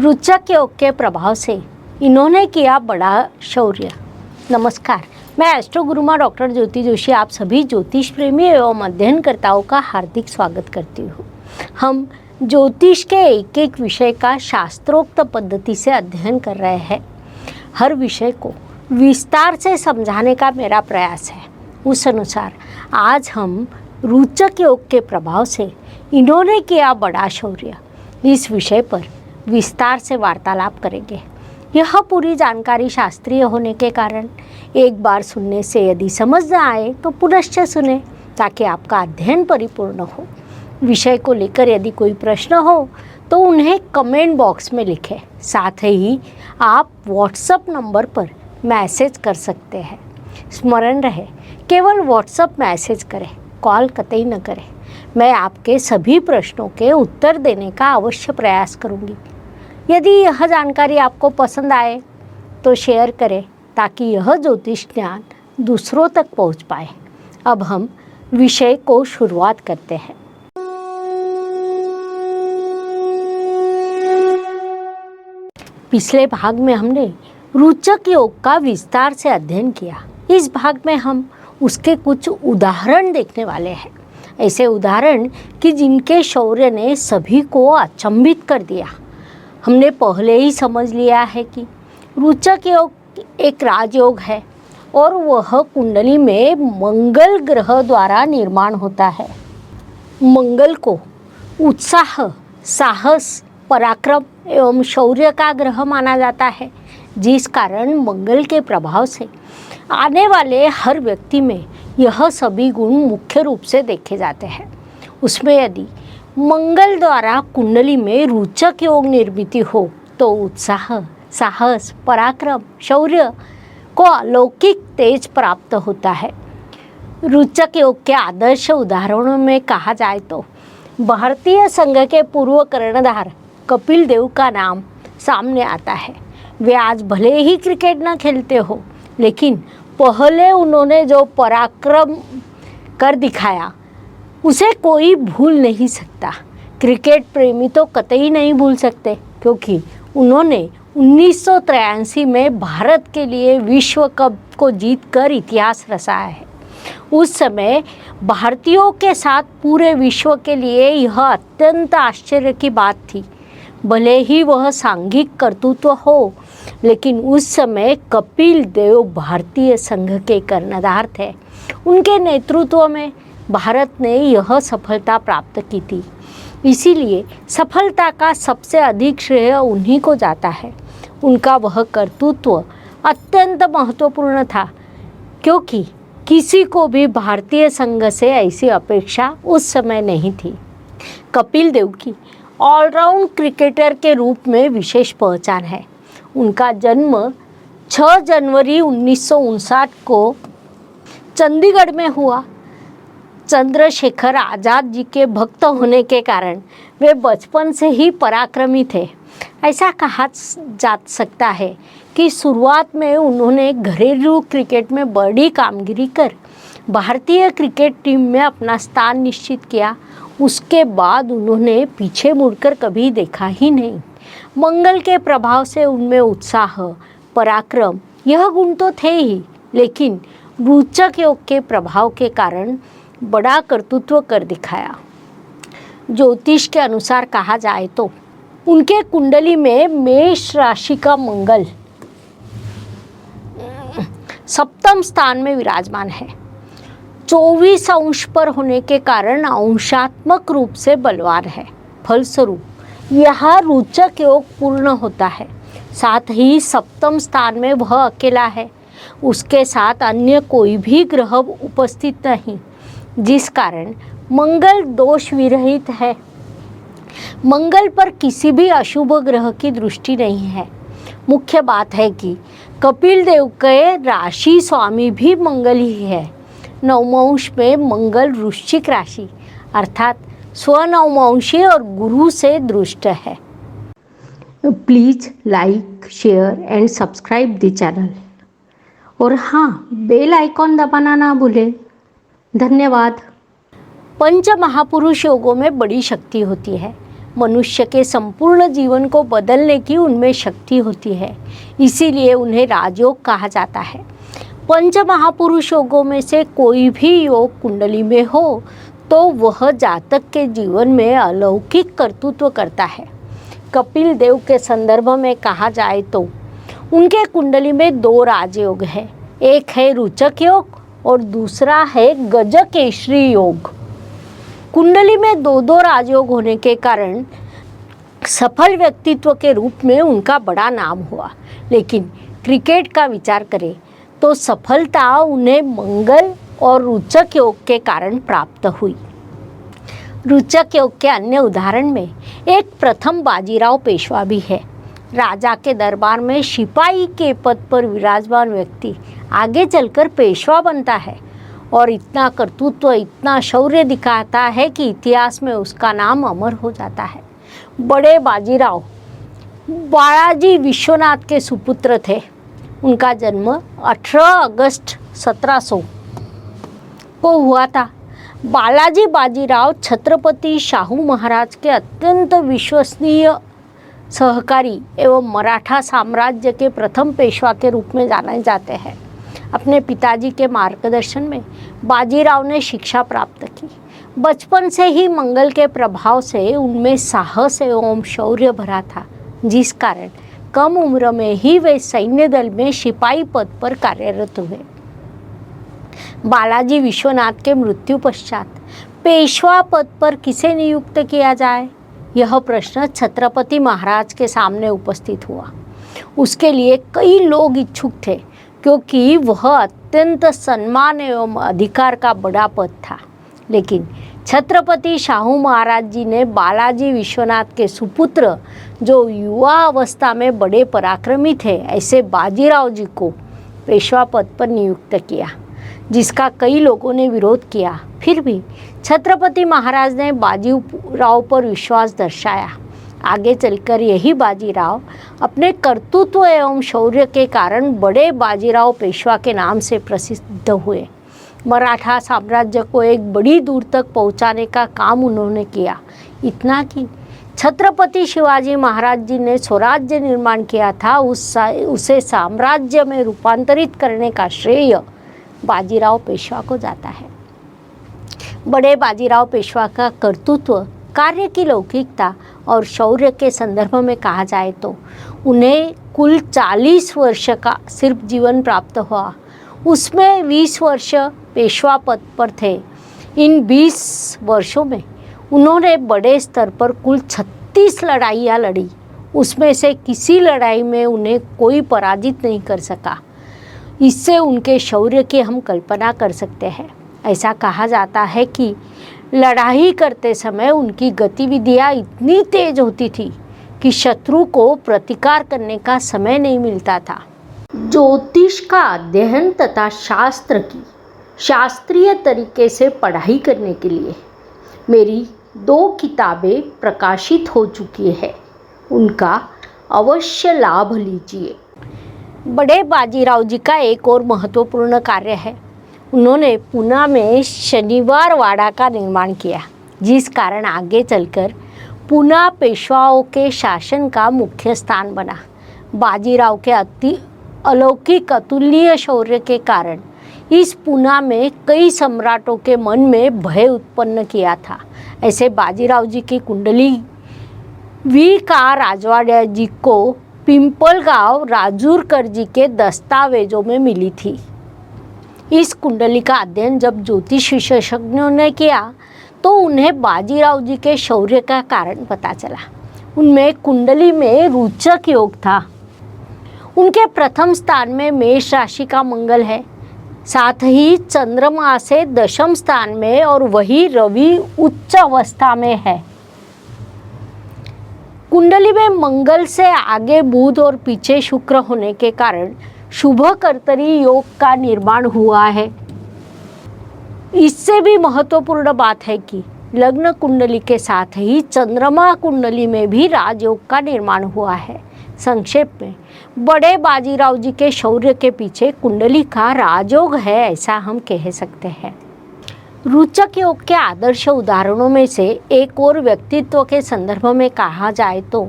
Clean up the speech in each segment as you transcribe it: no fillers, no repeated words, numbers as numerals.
रोचक योग के प्रभाव से इन्होंने किया बड़ा शौर्य। नमस्कार, मैं एस्ट्रो गुरुमा डॉक्टर ज्योति जोशी आप सभी ज्योतिष प्रेमी एवं अध्ययनकर्ताओं का हार्दिक स्वागत करती हूँ। हम ज्योतिष के एक एक विषय का शास्त्रोक्त पद्धति से अध्ययन कर रहे हैं। हर विषय को विस्तार से समझाने का मेरा प्रयास है। उस अनुसार आज हम रोचक योग के प्रभाव से इन्होंने किया बड़ा शौर्य इस विषय पर विस्तार से वार्तालाप करेंगे। यह पूरी जानकारी शास्त्रीय होने के कारण एक बार सुनने से यदि समझ न आए तो पुनश्च सुने, ताकि आपका अध्ययन परिपूर्ण हो। विषय को लेकर यदि कोई प्रश्न हो तो उन्हें कमेंट बॉक्स में लिखें। साथ ही आप व्हाट्सएप नंबर पर मैसेज कर सकते हैं। स्मरण रहे, केवल व्हाट्सएप मैसेज करें, कॉल कतई न करें। मैं आपके सभी प्रश्नों के उत्तर देने का अवश्य प्रयास करूंगी। यदि यह जानकारी आपको पसंद आए तो शेयर करें, ताकि यह ज्योतिष ज्ञान दूसरों तक पहुंच पाए। अब हम विषय को शुरुआत करते हैं। पिछले भाग में हमने रोचक योग का विस्तार से अध्ययन किया। इस भाग में हम उसके कुछ उदाहरण देखने वाले हैं। ऐसे उदाहरण कि जिनके शौर्य ने सभी को अचंभित कर दिया। हमने पहले ही समझ लिया है कि रोचक योग एक राजयोग है और वह कुंडली में मंगल ग्रह द्वारा निर्माण होता है। मंगल को उत्साह, साहस, पराक्रम एवं शौर्य का ग्रह माना जाता है, जिस कारण मंगल के प्रभाव से आने वाले हर व्यक्ति में यह सभी गुण मुख्य रूप से देखे जाते हैं। उसमें यदि मंगल द्वारा कुंडली में रोचक योग निर्मित हो तो उत्साह, साहस, पराक्रम, शौर्य को अलौकिक तेज प्राप्त होता है। रोचक योग के आदर्श उदाहरणों में कहा जाए तो भारतीय संघ के पूर्व कर्णधार कपिल देव का नाम सामने आता है। वे आज भले ही क्रिकेट न खेलते हो, लेकिन पहले उन्होंने जो पराक्रम कर दिखाया उसे कोई भूल नहीं सकता। क्रिकेट प्रेमी तो कतई नहीं भूल सकते, क्योंकि उन्होंने 1983 में भारत के लिए विश्व कप को जीतकर इतिहास रचाया है। उस समय भारतीयों के साथ पूरे विश्व के लिए यह अत्यंत आश्चर्य की बात थी। भले ही वह सांघिक कर्तृत्व हो, लेकिन उस समय कपिल देव भारतीय संघ के कर्णधार थे। उनके नेतृत्व में भारत ने यह सफलता प्राप्त की थी। इसीलिए सफलता का सबसे अधिक श्रेय उन्हीं को जाता है। उनका वह कर्तृत्व अत्यंत महत्वपूर्ण था, क्योंकि किसी को भी भारतीय संघ से ऐसी अपेक्षा उस समय नहीं थी। कपिल देव की ऑलराउंड क्रिकेटर के रूप में विशेष पहचान है। उनका जन्म 6 जनवरी 1959 को चंडीगढ़ में हुआ। चंद्रशेखर आज़ाद जी के भक्त होने के कारण वे बचपन से ही पराक्रमी थे। ऐसा कहा जा सकता है कि शुरुआत में उन्होंने घरेलू क्रिकेट में बड़ी कामगिरी कर भारतीय क्रिकेट टीम में अपना स्थान निश्चित किया। उसके बाद उन्होंने पीछे मुड़कर कभी देखा ही नहीं। मंगल के प्रभाव से उनमें उत्साह, पराक्रम यह गुण तो थे ही, लेकिन रोचक योग के प्रभाव के कारण बड़ा कर्तृत्व कर दिखाया। ज्योतिष के अनुसार कहा जाए तो उनके कुंडली में मेष राशि का मंगल सप्तम स्थान में विराजमान है। 24 अंश पर होने के कारण अंशात्मक रूप से बलवान है। फलस्वरूप यह रोचक योग पूर्ण होता है। साथ ही सप्तम स्थान में वह अकेला है, उसके साथ अन्य कोई भी ग्रह उपस्थित नहीं, जिस कारण मंगल दोष विरहित है। मंगल पर किसी भी अशुभ ग्रह की दृष्टि नहीं है। मुख्य बात है कि कपिल देव के राशि स्वामी भी मंगल ही है। नवमांश में मंगल वृश्चिक राशि अर्थात स्वनवमांशी और गुरु से दृष्ट है। Please like, share and subscribe the channel, और हाँ, बेल आइकॉन दबाना ना भूलें। धन्यवाद। पंच महापुरुष योगों में बड़ी शक्ति होती है। मनुष्य के संपूर्ण जीवन को बदलने की उनमें शक्ति होती है, इसीलिए उन्हें राजयोग कहा जाता है। पंच महापुरुष योगों में से कोई भी योग कुंडली में हो तो वह जातक के जीवन में अलौकिक कर्तृत्व करता है। कपिल देव के संदर्भ में कहा जाए तो उनके कुंडली में 2 राजयोग है, एक है रुचक योग और दूसरा है गजकेशरी योग। कुंडली में 2 राजयोग होने के कारण सफल व्यक्तित्व के रूप में उनका बड़ा नाम हुआ। लेकिन क्रिकेट का विचार करें तो सफलता उन्हें मंगल और रुचक योग के कारण प्राप्त हुई। रुचक योग के अन्य उदाहरण में एक प्रथम बाजीराव पेशवा भी है। राजा के दरबार में सिपाही के पद पर विराजमान व्यक्ति आगे चलकर पेशवा बनता है और इतना कर्तृत्व, इतना शौर्य दिखाता है कि इतिहास में उसका नाम अमर हो जाता है। बड़े बाजीराव बालाजी विश्वनाथ के सुपुत्र थे। उनका जन्म 18 अगस्त 1700 को हुआ था। बालाजी बाजीराव छत्रपति शाहू महाराज के अत्यंत विश्वसनीय सहकारी एवं मराठा साम्राज्य के प्रथम पेशवा के रूप में जाने जाते हैं। अपने पिताजी के मार्गदर्शन में बाजीराव ने शिक्षा प्राप्त की। बचपन से ही मंगल के प्रभाव से उनमें साहस एवं शौर्य भरा था, जिस कारण कम उम्र में ही वे सैन्य दल में सिपाही पद पर कार्यरत हुए। बालाजी विश्वनाथ के मृत्यु पश्चात पेशवा पद पर किसे नियुक्त किया जाए, यह प्रश्न छत्रपति महाराज के सामने उपस्थित हुआ। उसके लिए कई लोग इच्छुक थे, क्योंकि वह अत्यंत सम्मान एवं अधिकार का बड़ा पद था। लेकिन छत्रपति शाहू महाराज जी ने बालाजी विश्वनाथ के सुपुत्र, जो युवा अवस्था में बड़े पराक्रमी थे, ऐसे बाजीराव जी को पेशवा पद पर नियुक्त किया, जिसका कई लोगों ने विरोध किया। फिर भी छत्रपति महाराज ने बाजीराव पर विश्वास दर्शाया। आगे चलकर यही बाजीराव अपने कर्तृत्व एवं शौर्य के कारण बड़े बाजीराव पेशवा के नाम से प्रसिद्ध हुए। मराठा साम्राज्य को एक बड़ी दूर तक पहुंचाने का काम उन्होंने किया। इतना कि छत्रपति शिवाजी महाराज जी ने स्वराज्य निर्माण किया था, उसे साम्राज्य में रूपांतरित करने का श्रेय बाजीराव पेशवा को जाता है। बड़े बाजीराव पेशवा का कर्तृत्व, कार्य की लौकिकता और शौर्य के संदर्भ में कहा जाए तो उन्हें कुल 40 वर्ष का सिर्फ जीवन प्राप्त हुआ। उसमें 20 वर्ष पेशवा पद पर थे। इन 20 वर्षों में उन्होंने बड़े स्तर पर कुल 36 लड़ाइयाँ लड़ी। उसमें से किसी लड़ाई में उन्हें कोई पराजित नहीं कर सका। इससे उनके शौर्य की हम कल्पना कर सकते हैं। ऐसा कहा जाता है कि लड़ाई करते समय उनकी गतिविधियाँ इतनी तेज होती थी कि शत्रु को प्रतिकार करने का समय नहीं मिलता था। ज्योतिष का अध्ययन तथा शास्त्र की शास्त्रीय तरीके से पढ़ाई करने के लिए मेरी 2 किताबें प्रकाशित हो चुकी है, उनका अवश्य लाभ लीजिए। बड़े बाजीराव जी का एक और महत्वपूर्ण कार्य है, उन्होंने पूना में शनिवार वाड़ा का निर्माण किया, जिस कारण आगे चलकर पूना पेशवाओं के शासन का मुख्य स्थान बना। बाजीराव के अति अलौकिक अतुलनीय शौर्य के कारण इस पूना में कई सम्राटों के मन में भय उत्पन्न किया था। ऐसे बाजीराव जी की कुंडली वी का राजवाड़ा जी को पिंपलगांव राजूरकर जी के दस्तावेजों में मिली थी। इस कुंडली का अध्ययन जब ज्योतिष विशेषज्ञों ने किया तो उन्हें बाजीराव जी के शौर्य का कारण पता चला। उनमें कुंडली में रुचक योग था। उनके प्रथम स्थान में मेष राशि का मंगल है, साथ ही चंद्रमा से दशम स्थान में और वही रवि उच्च अवस्था में है। कुंडली में मंगल से आगे बुध और पीछे शुक्र होने के कारण शुभ कर्तरी योग का निर्माण हुआ है। इससे भी महत्वपूर्ण बात है कि लग्न कुंडली के साथ ही चंद्रमा कुंडली में भी राजयोग का निर्माण हुआ है। संक्षेप में बड़े बाजीराव जी के शौर्य के पीछे कुंडली का राजयोग है, ऐसा हम कह सकते हैं। रोचक योग के आदर्श उदाहरणों में से एक और व्यक्तित्व के संदर्भ में कहा जाए तो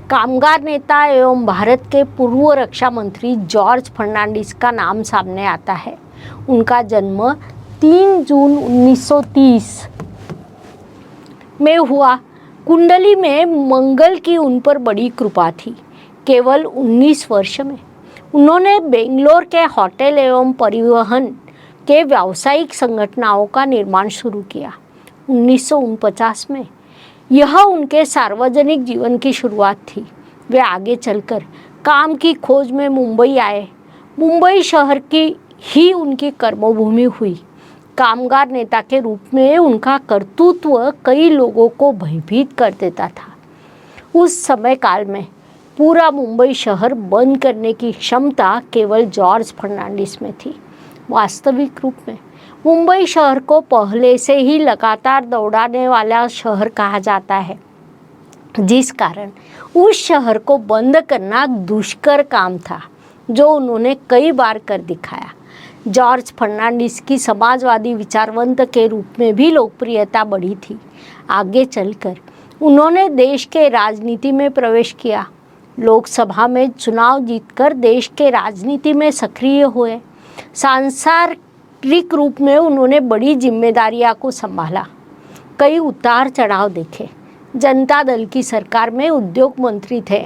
कामगार नेता एवं भारत के पूर्व रक्षा मंत्री जॉर्ज फर्नांडिस का नाम सामने आता है। उनका जन्म 3 जून 1930 में हुआ। कुंडली में मंगल की उन पर बड़ी कृपा थी। केवल 19 वर्ष में उन्होंने बेंगलोर के होटल एवं परिवहन के व्यावसायिक संगठनों का निर्माण शुरू किया। 1949 में यह उनके सार्वजनिक जीवन की शुरुआत थी। वे आगे चलकर काम की खोज में मुंबई आए। मुंबई शहर की ही उनकी कर्मभूमि हुई। कामगार नेता के रूप में उनका कर्तृत्व कई लोगों को भयभीत कर देता था। उस समय काल में पूरा मुंबई शहर बंद करने की क्षमता केवल जॉर्ज फर्नांडिस में थी। वास्तविक रूप में मुंबई शहर को पहले से ही लगातार दौड़ाने वाला शहर कहा जाता है, जिस कारण उस शहर को बंद करना दुष्कर काम था, जो उन्होंने कई बार कर दिखाया। जॉर्ज फर्नांडिस की समाजवादी विचारवंत के रूप में भी लोकप्रियता बढ़ी थी। आगे चलकर उन्होंने देश के राजनीति में प्रवेश किया। लोकसभा में चुनाव जीतकर देश के राजनीति में सक्रिय हुए। सांसारिक रूप में उन्होंने बड़ी जिम्मेदारियां को संभाला। कई उतार चढ़ाव देखे। जनता दल की सरकार में उद्योग मंत्री थे।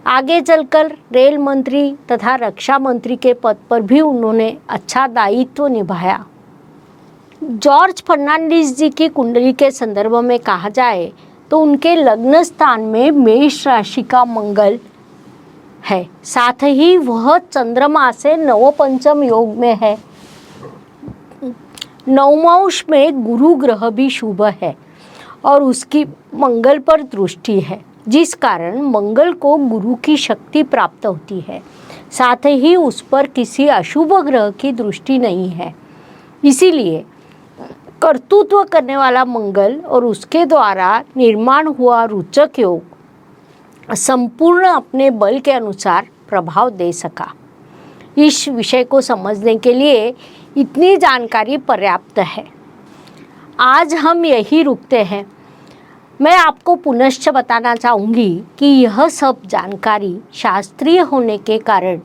आगे चलकर रेल मंत्री तथा रक्षा मंत्री के पद पर भी उन्होंने अच्छा दायित्व निभाया। जॉर्ज फर्नांडिस जी की कुंडली के संदर्भ में कहा जाए तो उनके लग्न स्थान में मेष राशि का मंगल है। साथ ही वह चंद्रमा से नवपंचम योग में है। नवमांश में गुरु ग्रह भी शुभ है और उसकी मंगल पर दृष्टि है, जिस कारण मंगल को गुरु की शक्ति प्राप्त होती है। साथ ही उस पर किसी अशुभ ग्रह की दृष्टि नहीं है। इसीलिए कर्तृत्व करने वाला मंगल और उसके द्वारा निर्माण हुआ रोचक योग संपूर्ण अपने बल के अनुसार प्रभाव दे सका। इस विषय को समझने के लिए इतनी जानकारी पर्याप्त है। आज हम यही रुकते हैं। मैं आपको पुनश्च बताना चाहूँगी कि यह सब जानकारी शास्त्रीय होने के कारण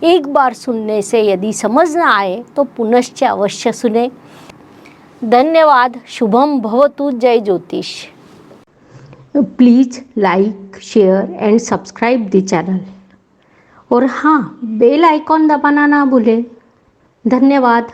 एक बार सुनने से यदि समझ न आए तो पुनश्च अवश्य सुने। धन्यवाद। शुभम भवतु। जय ज्योतिष। Please like, share and subscribe the channel और हाँ, बेल आइकॉन दबाना ना भूलें। धन्यवाद।